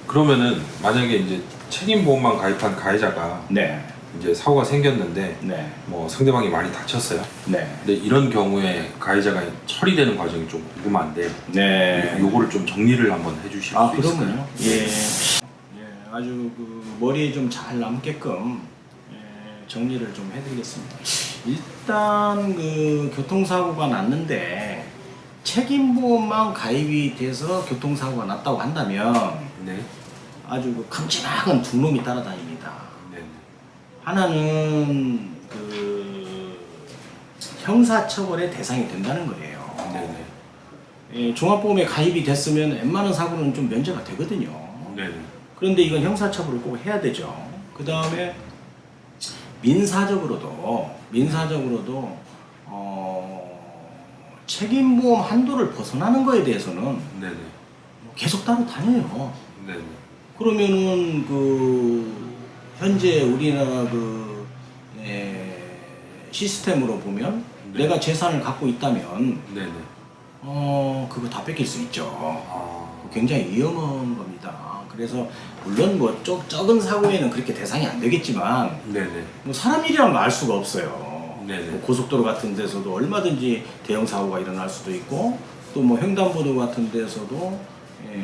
그러면은 만약에 이제 책임보험만 가입한 가해자가 네. 이제 사고가 생겼는데 네. 뭐 상대방이 많이 다쳤어요. 네. 근데 이런 경우에 가해자가 처리되는 과정이 좀 궁금한데 네. 요거를 좀 정리를 한번 해주실 수 있을까요? 그럼요. 예. 예. 아주 그 머리에 좀 잘 남게끔 정리를 좀 해드리겠습니다. 일단 그 교통사고가 났는데 책임보험만 가입이 돼서 교통사고가 났다고 한다면 네. 아주 그 큼지막한 두 놈이 따라다닙니다. 네. 하나는 그 형사처벌의 대상이 된다는 거예요. 네네. 종합보험에 가입이 됐으면 웬만한 사고는 좀 면제가 되거든요. 네네. 그런데 이건 형사처벌을 꼭 해야 되죠. 그 다음에 민사적으로도 책임보험 한도를 벗어나는 거에 대해서는 네네. 계속 따로 다녀요. 네네. 그러면은 그 현재 우리나라 그 시스템으로 보면 네. 내가 재산을 갖고 있다면 네네. 그거 다 뺏길 수 있죠. 아. 굉장히 위험한 겁니다. 그래서 물론 뭐 적은 사고에는 그렇게 대상이 안 되겠지만 네네. 뭐 사람 일이란 걸 알 수가 없어요. 네네. 뭐 고속도로 같은 데서도 얼마든지 대형 사고가 일어날 수도 있고 또 뭐 횡단보도 같은 데서도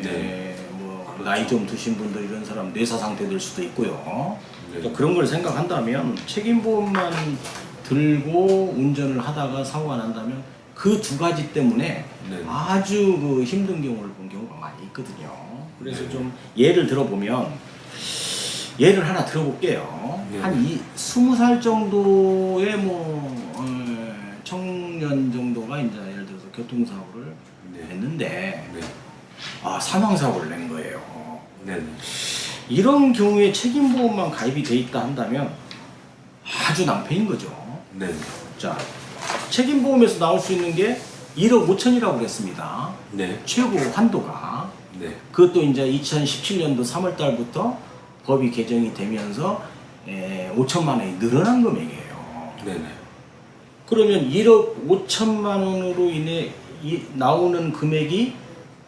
네. 뭐 그렇죠. 나이 좀 드신 분들 이런 사람 뇌사 상태 될 수도 있고요. 네. 그러니까 그런 걸 생각한다면 책임보험만 들고 운전을 하다가 사고가 난다면 그 두 가지 때문에 네. 아주 그 힘든 경우를 본 경우가 많이 있거든요. 그래서 네. 좀 예를 들어보면 예를 하나 들어볼게요. 네. 한 20살 정도의 청년 정도가 이제 예를 들어서 교통사고를 네. 했는데 네. 사망사고를 낸 거예요. 네네. 이런 경우에 책임보험만 가입이 돼 있다 한다면 아주 낭패인 거죠. 네네. 자, 책임보험에서 나올 수 있는 게 1억 5천이라고 그랬습니다. 네. 최고 한도가. 네. 그것도 이제 2017년도 3월 달부터 법이 개정이 되면서 5천만 원이 늘어난 금액이에요. 네네. 그러면 1억 5천만 원으로 인해 나오는 금액이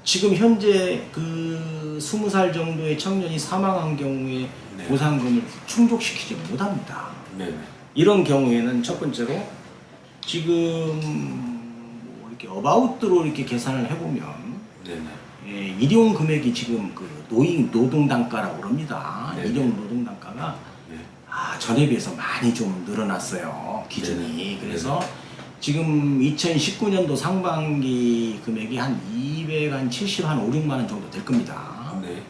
지금 현재 그 20살 정도의 청년이 사망한 경우에 네. 보상금을 충족시키지 못합니다. 네네. 이런 경우에는 첫 번째로 지금 뭐 이렇게 어바웃으로 이렇게 계산을 해보면 네네. 일용 금액이 지금 그 노동 단가라고 그럽니다. 네네. 일용 노동 단가가 네. 전에 비해서 많이 좀 늘어났어요. 기준이. 네네. 그래서 지금 2019년도 상반기 금액이 한 270, 한 5, 6만 원 정도 될 겁니다. 네.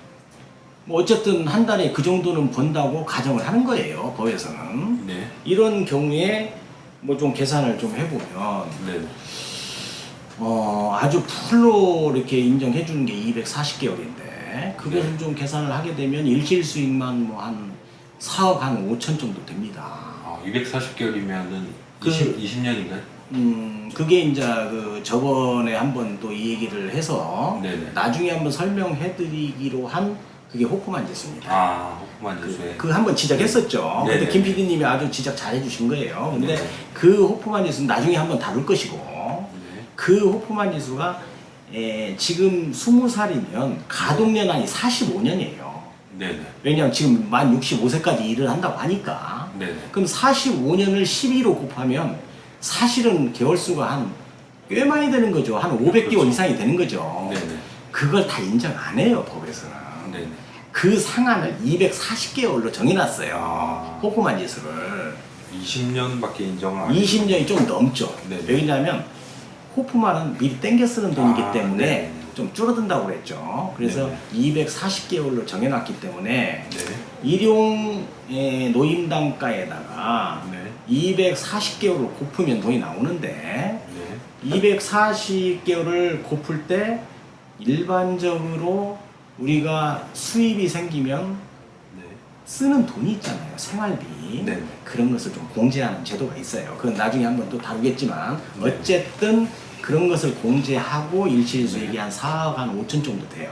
뭐 어쨌든 한 달에 그 정도는 번다고 가정을 하는 거예요. 법에서는. 네. 이런 경우에 뭐 좀 계산을 좀 해보면 네네. 아주 풀로 이렇게 인정해 주는 게 240개월인데 그것을 네. 좀 계산을 하게 되면 일실 수익만 뭐 한 4억 한 5천 정도 됩니다. 240개월이면은 그- 20년인가요? 그게 이제 그 저번에 한번 또 이 얘기를 해서 네네. 나중에 한번 설명해 드리기로 한 그게 호프만 지수입니다. 호프만 지수에. 그 한번 지적했었죠. 네네. 근데 김 PD님이 아주 지적 잘 해주신 거예요. 근데 네네. 그 호프만 지수는 나중에 한번 다룰 것이고 네. 그 호프만 지수가 지금 20살이면 가동연한이 45년이에요. 네네. 왜냐하면 지금 만 65세까지 일을 한다고 하니까. 네네. 그럼 45년을 12로 곱하면 사실은 개월수가 한 꽤 많이 되는 거죠. 한 500개월 그렇죠. 이상이 되는 거죠. 네네. 그걸 다 인정 안 해요, 법에서는. 네네. 그 상한을 240개월로 정해놨어요. 아. 호프만 지수를. 20년밖에 인정을 안 20년이 좀 넘죠. 네네. 왜냐하면 호프만은 미리 땡겨 쓰는 돈이기 때문에 네네. 좀 줄어든다고 그랬죠. 그래서 네네. 240개월로 정해놨기 때문에 네. 일용 노임 단가에다가 네. 240개월을 곱으면 돈이 나오는데 네. 240개월을 곱을 때 일반적으로 우리가 수입이 생기면 네. 쓰는 돈이 있잖아요. 생활비. 네. 그런 것을 좀 공제하는 제도가 있어요. 그건 나중에 한번 또 다루겠지만 네. 어쨌든 그런 것을 공제하고 일시수익이 한 4억 한 5천 정도 돼요.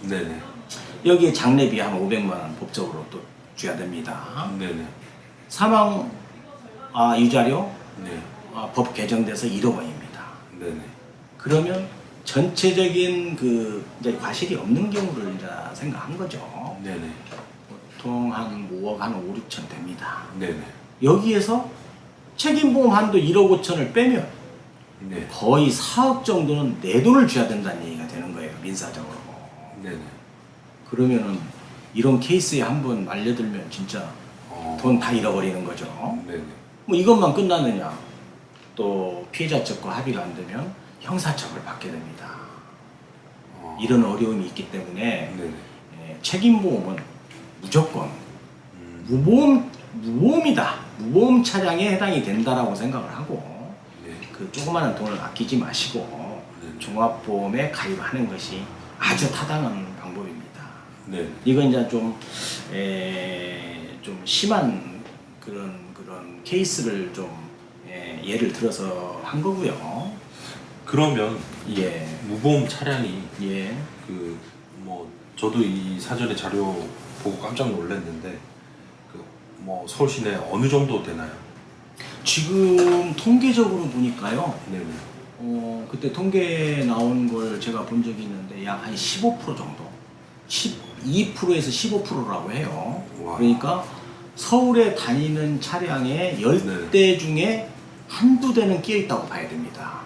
네네. 여기에 장례비 한 500만 원 법적으로 또 줘야 됩니다. 네네. 사망 유자료 네. 법 개정돼서 1억 원입니다. 네네. 그러면 전체적인 그 이제 과실이 없는 경우를 이제 생각한 거죠. 네네. 보통 한 5억 한 5, 6천 됩니다. 네네. 여기에서 책임보험 한도 1억 5천을 빼면 네. 거의 4억 정도는 내 돈을 줘야 된다는 얘기가 되는 거예요, 민사적으로. 네네. 그러면은 이런 케이스에 한번 말려들면 진짜 돈 다 잃어버리는 거죠. 네네. 뭐 이것만 끝나느냐? 또 피해자 측과 합의가 안 되면 형사처벌 받게 됩니다. 이런 어려움이 있기 때문에 네네. 책임보험은 무조건 무보험이다. 무보험 차량에 해당이 된다라고 생각을 하고 네. 그 조그마한 돈을 아끼지 마시고 네. 종합보험에 가입하는 것이 아주 타당한 방법입니다. 네. 이건 이제 좀 심한 그런 케이스를 좀 예를 들어서 한 거고요. 그러면 예. 무보험 차량이 예. 그 뭐 저도 이 사전에 자료 보고 깜짝 놀랐는데 그 뭐 서울 시내 어느 정도 되나요? 지금 통계적으로 보니까요. 네네. 그때 통계 나온 걸 제가 본 적이 있는데 약 한 15% 정도. 12%에서 15%라고 해요. 와. 그러니까 서울에 다니는 차량의 10대 중에 한두 대는 끼어 있다고 봐야 됩니다.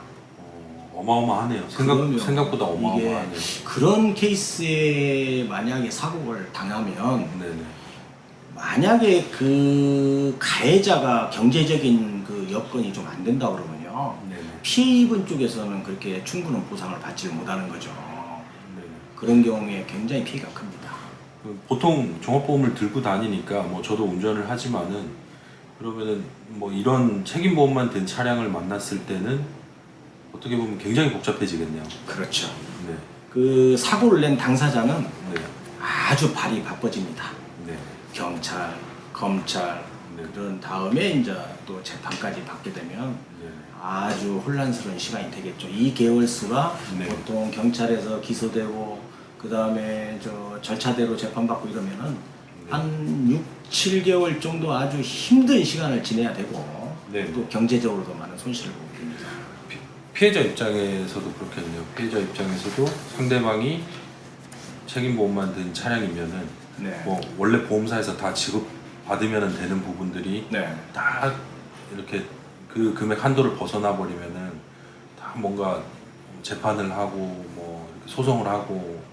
어마어마하네요. 그러면 생각보다 이게 어마어마하네요. 그런 케이스에 만약에 사고를 당하면 네네. 만약에 그 가해자가 경제적인 그 여건이 좀 안 된다 그러면요. 네네. 피해 입은 쪽에서는 그렇게 충분한 보상을 받지 못하는 거죠. 네네. 그런 경우에 굉장히 피해가 큽니다. 보통 종합보험을 들고 다니니까 뭐 저도 운전을 하지만은 그러면은 뭐 이런 책임보험만 든 차량을 만났을 때는 어떻게 보면 굉장히 복잡해지겠네요. 그렇죠. 네. 그 사고를 낸 당사자는 네. 아주 발이 바빠집니다. 네. 경찰, 검찰 네. 그런 다음에 이제 또 재판까지 받게 되면 네. 아주 혼란스러운 시간이 되겠죠. 이 개월수가 네. 보통 경찰에서 기소되고 그 다음에 저 절차대로 재판받고 이러면은 네. 한 6, 7개월 정도 아주 힘든 시간을 지내야 되고 네. 또 경제적으로도 많은 손실을 보게 됩니다. 피해자 입장에서도 그렇겠네요. 피해자 입장에서도 상대방이 책임보험만 든 차량이면은 네. 뭐 원래 보험사에서 다 지급 받으면 되는 부분들이 네. 다 이렇게 그 금액 한도를 벗어나 버리면은 다 뭔가 재판을 하고 뭐 이렇게 소송을 하고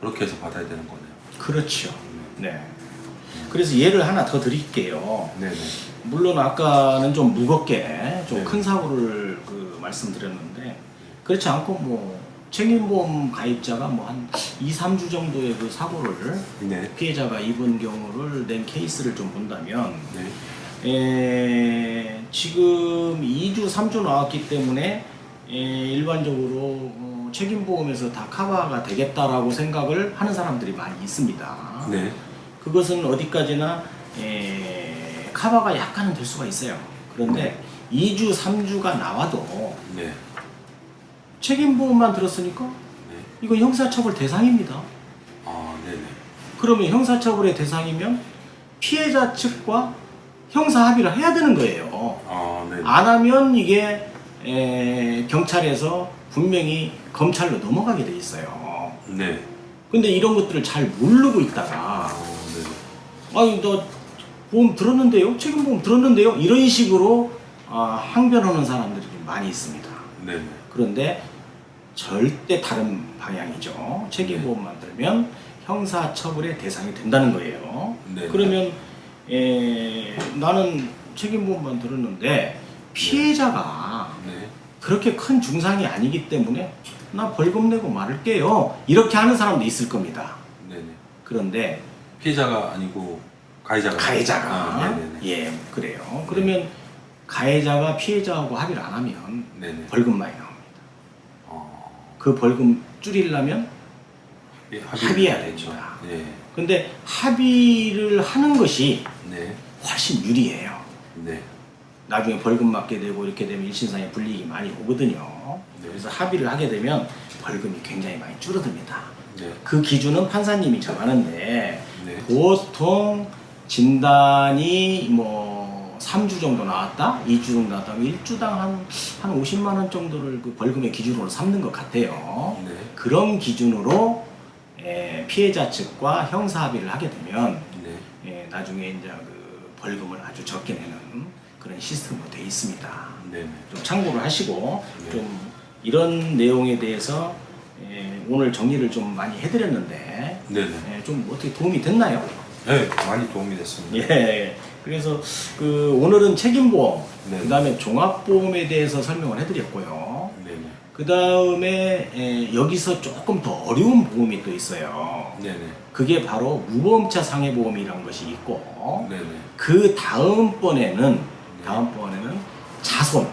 그렇게 해서 받아야 되는 거네요. 그렇죠. 네. 그래서 예를 하나 더 드릴게요. 네네. 물론 아까는 좀 무겁게 좀 네. 큰 사고를 그 말씀드렸는데 그렇지 않고 뭐 책임보험 가입자가 뭐 한 2, 3주 정도의 그 사고를 네. 피해자가 입은 경우를 낸 케이스를 좀 본다면 네. 지금 2주, 3주 나왔기 때문에 일반적으로 책임보험에서 다 커버가 되겠다라고 생각을 하는 사람들이 많이 있습니다. 네. 그것은 어디까지나 커버가 약간은 될 수가 있어요. 그런데 2주, 3주가 나와도 네. 책임보험만 들었으니까 네. 이거 형사처벌 대상입니다. 아, 네네. 그러면 형사처벌의 대상이면 피해자 측과 형사 합의를 해야 되는 거예요. 아, 네네. 안 하면 이게 경찰에서 분명히 검찰로 넘어가게 돼 있어요. 네. 근데 이런 것들을 잘 모르고 있다가 네. 아니 나 보험 들었는데요? 책임보험 들었는데요? 이런 식으로 항변하는 사람들이 좀 많이 있습니다. 네네. 그런데 절대 다른 방향이죠. 책임보험만 들면 형사처벌의 대상이 된다는 거예요. 네. 그러면 나는 책임보험만 들었는데 피해자가 네. 그렇게 큰 중상이 아니기 때문에 나 벌금 내고 말을게요. 이렇게 하는 사람도 있을 겁니다. 네네. 그런데 피해자가 아니고 가해자가. 가해자가 네네네. 예 그래요. 그러면 가해자가 피해자하고 합의를 안 하면 네네. 벌금 많이 나옵니다. 어, 그 벌금 줄이려면 합의해야 되죠. 됩니다. 네. 근데 합의를 하는 것이 네. 훨씬 유리해요. 네. 나중에 벌금 맞게 되고 이렇게 되면 일신상에 불이익이 많이 오거든요. 네. 그래서 합의를 하게 되면 벌금이 굉장히 많이 줄어듭니다. 네. 그 기준은 판사님이 정하는데 네. 보통 진단이 뭐 3주 정도 나왔다, 2주 정도 나왔다, 1주당 한 50만 원 정도를 그 벌금의 기준으로 삼는 것 같아요. 네. 그런 기준으로 피해자 측과 형사 합의를 하게 되면 네. 나중에 이제 그 벌금을 아주 적게 내는 그런 시스템으로 되어 있습니다. 네. 좀 참고를 하시고 네. 좀 이런 내용에 대해서 오늘 정리를 좀 많이 해드렸는데 네네. 좀 어떻게 도움이 됐나요? 네, 많이 도움이 됐습니다. 예. 그래서 그 오늘은 책임보험, 네. 그다음에 종합보험에 대해서 설명을 해드렸고요. 네네. 그 다음에 여기서 조금 더 어려운 보험이 또 있어요. 네네. 그게 바로 무보험차 상해보험이라는 것이 있고, 네네. 그 다음번에는 자손,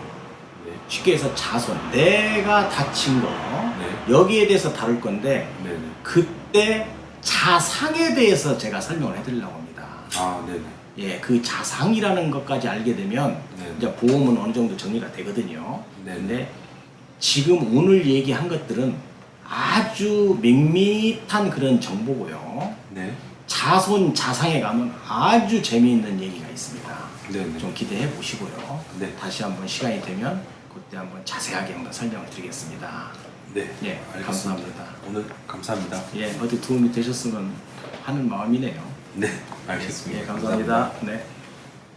네. 쉽게 해서 자손, 내가 다친 거, 네. 여기에 대해서 다룰 건데, 네네. 그때 자상에 대해서 제가 설명을 해드리려고 합니다. 아, 네네. 예, 그 자상이라는 것까지 알게 되면 네. 이제 보험은 어느 정도 정리가 되거든요. 네. 근데 지금 오늘 얘기한 것들은 아주 밋밋한 그런 정보고요. 네. 자손 자상에 가면 아주 재미있는 얘기가 있습니다. 네네. 좀 기대해 보시고요. 네. 다시 한번 시간이 되면 그때 한번 자세하게 한번 설명을 드리겠습니다. 네. 예, 알겠습니다. 감사합니다. 오늘 감사합니다. 예, 어디 도움이 되셨으면 하는 마음이네요. 네. 알겠습니다. 예, 감사합니다. 네.